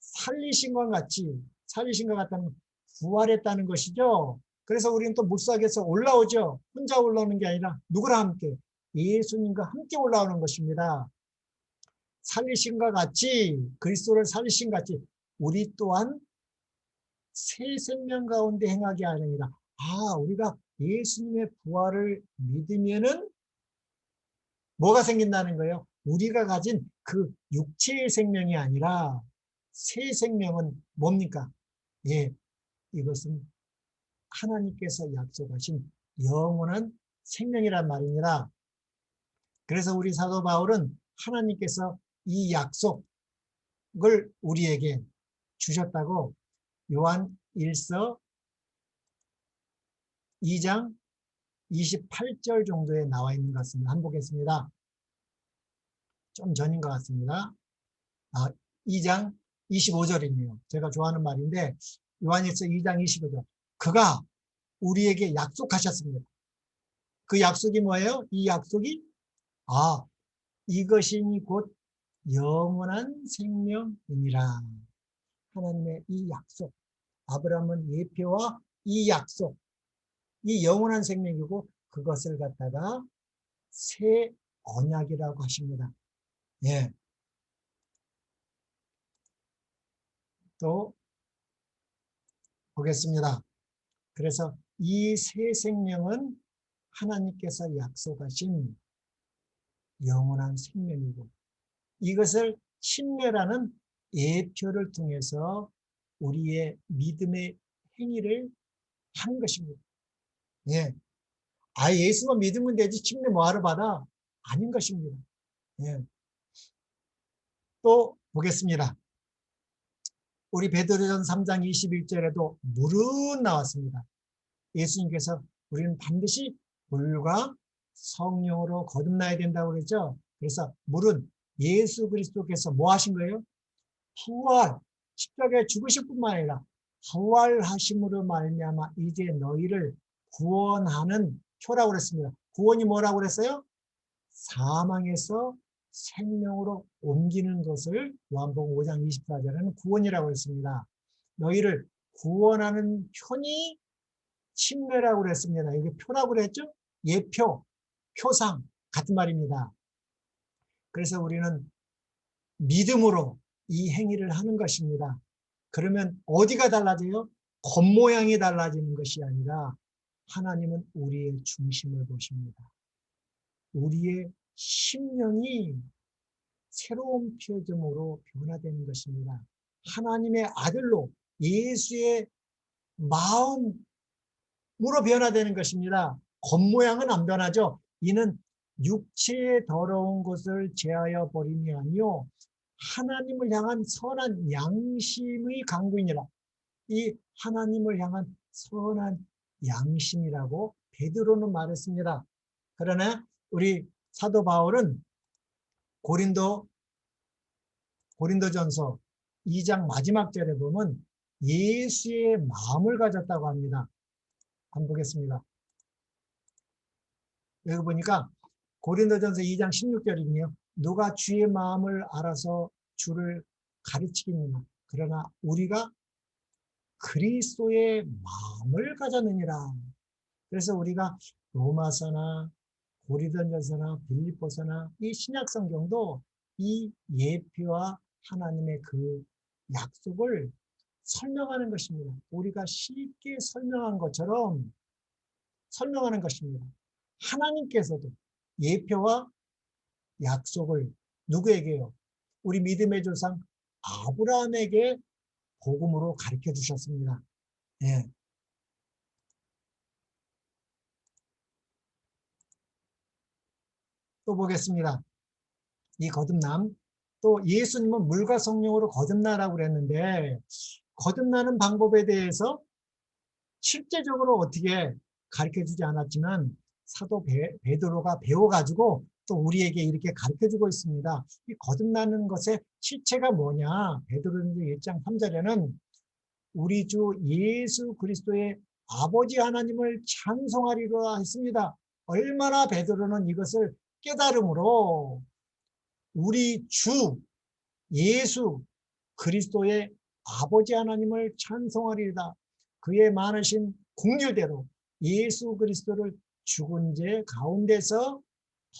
살리신 것 같다는 부활했다는 것이죠. 그래서 우리는 또 물속에서 올라오죠. 혼자 올라오는 게 아니라 누구랑 함께? 예수님과 함께 올라오는 것입니다. 살리신 것 같이, 그리스도를 살리신 것 같이 우리 또한 새 생명 가운데 행하게 하느니라. 우리가 예수님의 부활을 믿으면은 뭐가 생긴다는 거예요? 우리가 가진 그 육체의 생명이 아니라 새 생명은 뭡니까? 예, 이것은 하나님께서 약속하신 영원한 생명이란 말입니다. 그래서 우리 사도 바울은 하나님께서 이 약속을 우리에게 주셨다고 요한 1서 2장 28절 정도에 나와 있는 것 같습니다. 한번 보겠습니다. 좀 전인 것 같습니다. 2장 25절이네요. 제가 좋아하는 말인데 요한일서 2장 25절. 그가 우리에게 약속하셨습니다. 그 약속이 뭐예요? 이 약속이 이것이니 곧 영원한 생명이니라. 하나님의 이 약속, 아브라함은 예표와 이 약속, 이 영원한 생명이고 그것을 갖다가 새 언약이라고 하십니다. 예. 또 보겠습니다. 그래서 이 새 생명은 하나님께서 약속하신 영원한 생명이고 이것을 침례라는 예표를 통해서 우리의 믿음의 행위를 하는 것입니다. 예. 예수만 믿으면 되지 침례 뭐하러 받아? 아닌 것입니다. 예. 또 보겠습니다. 우리 베드로전 3장 21절에도 물은 나왔습니다. 예수님께서 우리는 반드시 물과 성령으로 거듭나야 된다고 그랬죠. 그래서 물은 예수 그리스도께서 뭐 하신 거예요? 십자가에 죽으실 뿐만 아니라 부활하심으로 말미암아 이제 너희를 구원하는 표라고 그랬습니다. 구원이 뭐라고 그랬어요? 사망에서 생명으로 옮기는 것을 요한복음 5장 24절에는 구원이라고 했습니다. 너희를 구원하는 편이 침례라고 그랬습니다. 이게 표라고 그랬죠? 예표, 표상 같은 말입니다. 그래서 우리는 믿음으로 이 행위를 하는 것입니다. 그러면 어디가 달라져요? 겉모양이 달라지는 것이 아니라 하나님은 우리의 중심을 보십니다. 우리의 심령이 새로운 표정으로 변화되는 것입니다. 하나님의 아들로 예수의 마음으로 변화되는 것입니다. 겉모양은 안 변하죠. 이는 육체의 더러운 것을 제하여 버림이 아니요 하나님을 향한 선한 양심의 강구이니라. 이 하나님을 향한 선한 양심이라고 베드로는 말했습니다. 그러나 우리 사도 바울은 고린도전서 2장 마지막 절에 보면 예수의 마음을 가졌다고 합니다. 한번 보겠습니다. 여기 보니까 고린도전서 2장 16절이네요. 누가 주의 마음을 알아서 주를 가르치겠느냐. 그러나 우리가 그리스도의 마음을 가졌느니라. 그래서 우리가 로마서나 고린도전서나 빌립보서나 이 신약 성경도 이 예표와 하나님의 그 약속을 설명하는 것입니다. 우리가 쉽게 설명한 것처럼 설명하는 것입니다. 하나님께서도 예표와 약속을 누구에게요? 우리 믿음의 조상 아브라함에게 복음으로 가르쳐 주셨습니다. 예. 또 보겠습니다. 이 거듭남. 또 예수님은 물과 성령으로 거듭나라고 그랬는데 거듭나는 방법에 대해서 실제적으로 어떻게 가르쳐 주지 않았지만 사도 베드로가 배워가지고 또 우리에게 이렇게 가르쳐 주고 있습니다. 이 거듭나는 것의 실체가 뭐냐? 베드로전서 1장 3절에는 우리 주 예수 그리스도의 아버지 하나님을 찬송하리라 했습니다. 얼마나 베드로는 이것을 깨달음으로 우리 주 예수 그리스도의 아버지 하나님을 찬송하리이다. 그의 많으신 긍휼대로 예수 그리스도를 죽은 자 가운데서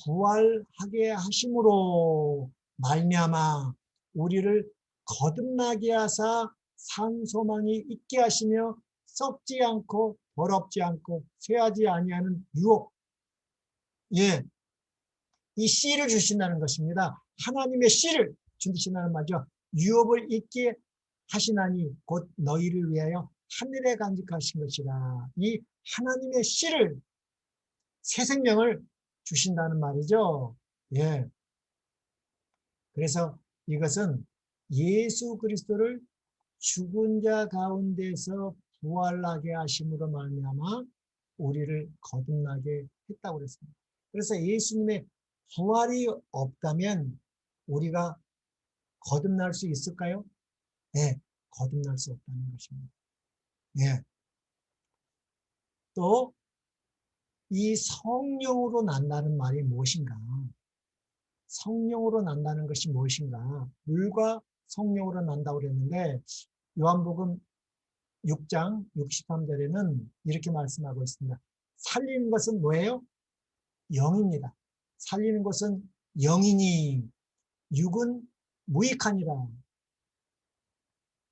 부활하게 하심으로 말미암아 우리를 거듭나게 하사 산 소망이 있게 하시며 썩지 않고 더럽지 않고 쇠하지 아니하는 유업, 예, 이 씨를 주신다는 것입니다. 하나님의 씨를 주신다는 말이죠. 유업을 잊게 하시나니 곧 너희를 위하여 하늘에 간직하신 것이라. 이 하나님의 씨를, 새 생명을 주신다는 말이죠. 예. 그래서 이것은 예수 그리스도를 죽은 자 가운데서 부활하게 하심으로 말미암아 우리를 거듭나게 했다고 그랬습니다. 그래서 예수님의 부활이 없다면 우리가 거듭날 수 있을까요? 네, 거듭날 수 없다는 것입니다. 네. 또 이 성령으로 난다는 말이 무엇인가? 성령으로 난다는 것이 무엇인가? 물과 성령으로 난다고 그랬는데 요한복음 6장 63절에는 이렇게 말씀하고 있습니다. 살리는 것은 뭐예요? 영입니다. 살리는 것은 영이니 육은 무익하니라.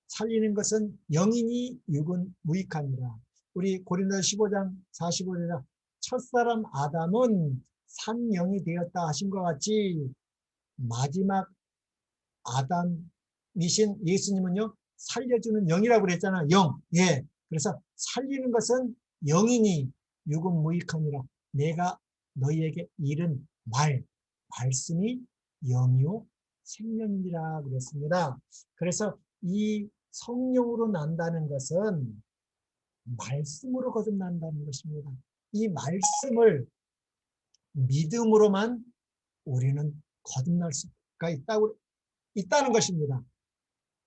살리는 것은 영이니 육은 무익하니라. 우리 고린도서 15장 45절에 첫사람 아담은 산영이 되었다 하신 것 같이 마지막 아담이신 예수님은요 살려주는 영이라고 그랬잖아. 영. 예. 그래서 살리는 것은 영이니 육은 무익하니라. 내가 너희에게 이른 말씀이 영이요 생명이라 그랬습니다. 그래서 이 성령으로 난다는 것은 말씀으로 거듭난다는 것입니다. 이 말씀을 믿음으로만 우리는 거듭날 수가 있다는 것입니다.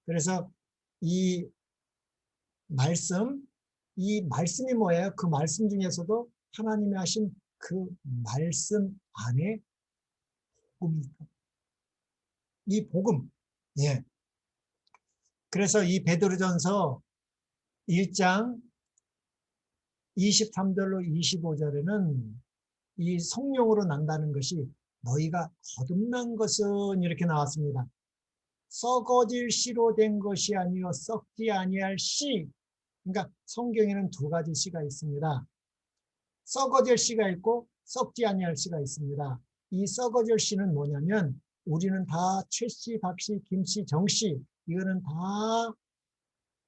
그래서 이 말씀이 뭐예요? 그 말씀 중에서도 하나님이 하신 그 말씀 안에 복음이 있다. 이 복음, 예. 그래서 이 베드로전서 1장 23절로 25절에는 이 성령으로 난다는 것이 너희가 거듭난 것은 이렇게 나왔습니다. 썩어질 씨로 된 것이 아니요 썩지 아니할 씨. 그러니까 성경에는 두 가지 씨가 있습니다. 썩어질 씨가 있고 썩지 아니할 씨가 있습니다. 이 썩어질 씨는 뭐냐면 우리는 다 최씨, 박씨, 김씨, 정씨 이거는 다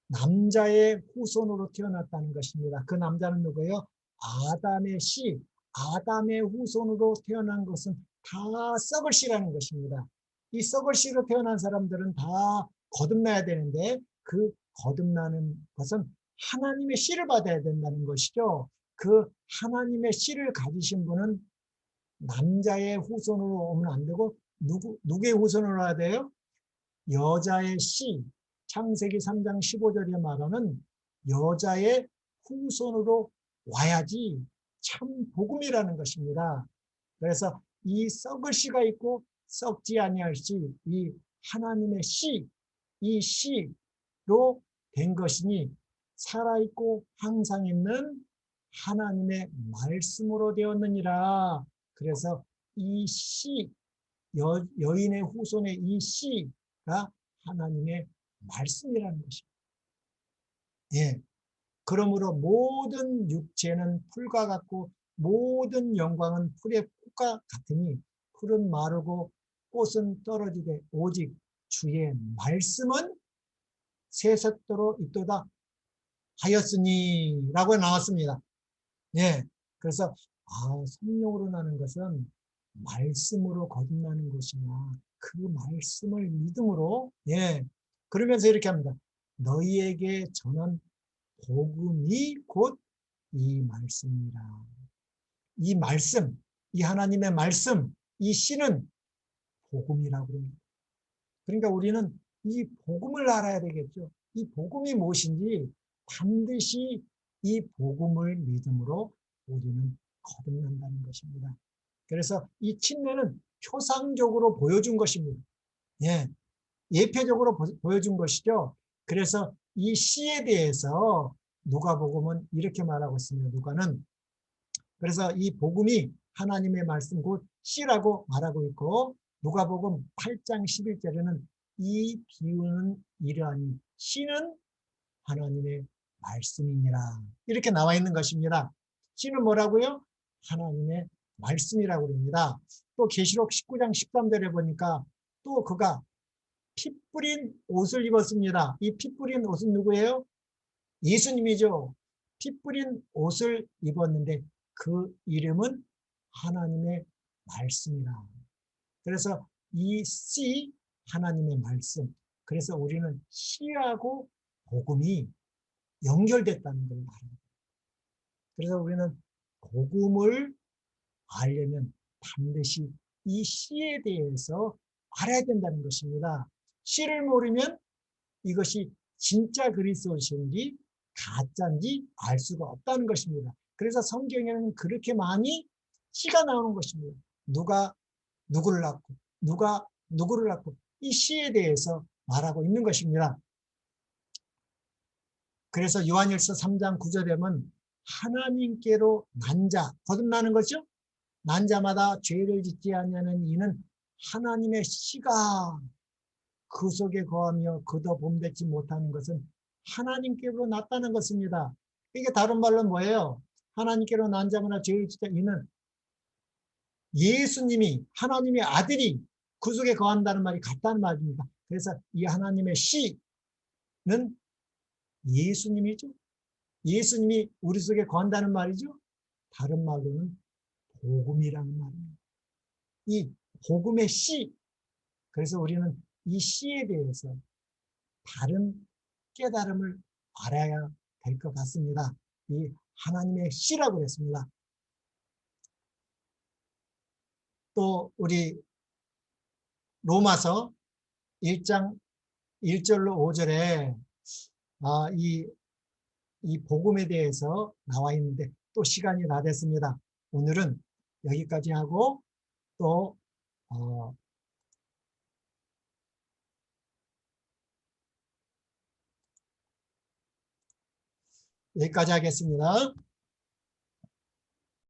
남자의 후손으로 태어났다는 것입니다. 그 남자는 누구예요? 아담의 씨, 아담의 후손으로 태어난 것은 다 썩을 씨라는 것입니다. 이 썩을 씨로 태어난 사람들은 다 거듭나야 되는데 그 거듭나는 것은 하나님의 씨를 받아야 된다는 것이죠. 그 하나님의 씨를 가지신 분은 남자의 후손으로 오면 안 되고 누구의 후손으로 와야 돼요? 여자의 씨, 창세기 3장 15절에 말하는 여자의 후손으로 와야지 참 복음이라는 것입니다. 그래서 이 썩을 씨가 있고 썩지 아니할 씨, 이 하나님의 씨, 이 씨로 된 것이니 살아있고 항상 있는 하나님의 말씀으로 되었느니라. 그래서 이 씨, 여인의 후손의 이 씨가 하나님의 말씀이라는 것입니다. 예. 그러므로 모든 육체는 풀과 같고 모든 영광은 풀의 꽃과 같으니 풀은 마르고 꽃은 떨어지되 오직 주의 말씀은 세세토록 있도다 하였으니 라고 나왔습니다. 예. 그래서 성령으로 나는 것은 말씀으로 거듭나는 것이나 그 말씀을 믿음으로 그러면서 이렇게 합니다. 너희에게 전한 복음이 곧 이 말씀이라. 이 말씀, 이 하나님의 말씀, 이 씨는 복음이라고 합니다. 그러니까 우리는 이 복음을 알아야 되겠죠. 이 복음이 무엇인지 반드시 이 복음을 믿음으로 우리는 거듭난다는 것입니다. 그래서 이 침례는 표상적으로 보여준 것입니다. 예표적으로 보여준 것이죠. 그래서 이 씨에 대해서 누가복음은 이렇게 말하고 있습니다. 누가는 그래서 이 복음이 하나님의 말씀 곧 씨라고 말하고 있고 누가복음 8장 11절에는 이 비유는 이러하니 씨는 하나님의 말씀이니라 이렇게 나와 있는 것입니다. 씨는 뭐라고요? 하나님의 말씀이라고 합니다. 또 계시록 19장 13절에 보니까 또 그가 피 뿌린 옷을 입었습니다. 이 피 뿌린 옷은 누구예요? 예수님이죠. 피 뿌린 옷을 입었는데 그 이름은 하나님의 말씀이라. 그래서 이 씨 하나님의 말씀. 그래서 우리는 씨하고 복음이 연결됐다는 걸 말합니다. 그래서 우리는 복음을 알려면 반드시 이 씨에 대해서 알아야 된다는 것입니다. 씨를 모르면 이것이 진짜 그리스도인지 가짜인지 알 수가 없다는 것입니다. 그래서 성경에는 그렇게 많이 씨가 나오는 것입니다. 누가 누구를 낳고 누가 누구를 낳고 이 씨에 대해서 말하고 있는 것입니다. 그래서 요한일서 3장 9절에 보면 하나님께로 난 자, 거듭나는 거죠. 난 자마다 죄를 짓지 않냐는 이는 하나님의 씨가 그 속에 거하며 그도 본받지 못하는 것은 하나님께로 났다는 것입니다. 이게 다른 말로 뭐예요? 하나님께로 난 자마다 죄를 짓지 이는 예수님이 하나님의 아들이 그 속에 거한다는 말이 같다는 말입니다. 그래서 이 하나님의 씨는 예수님이죠. 예수님이 우리 속에 거한다는 말이죠. 다른 말로는 복음이라는 말입니다. 이 복음의 씨. 그래서 우리는 이 씨에 대해서 다른 깨달음을 알아야 될 것 같습니다. 이 하나님의 씨라고 했습니다. 또 우리 로마서 1장 1절로 5절에 이 복음에 대해서 나와 있는데 또 시간이 다 됐습니다. 오늘은 여기까지 하고 또 여기까지 하겠습니다.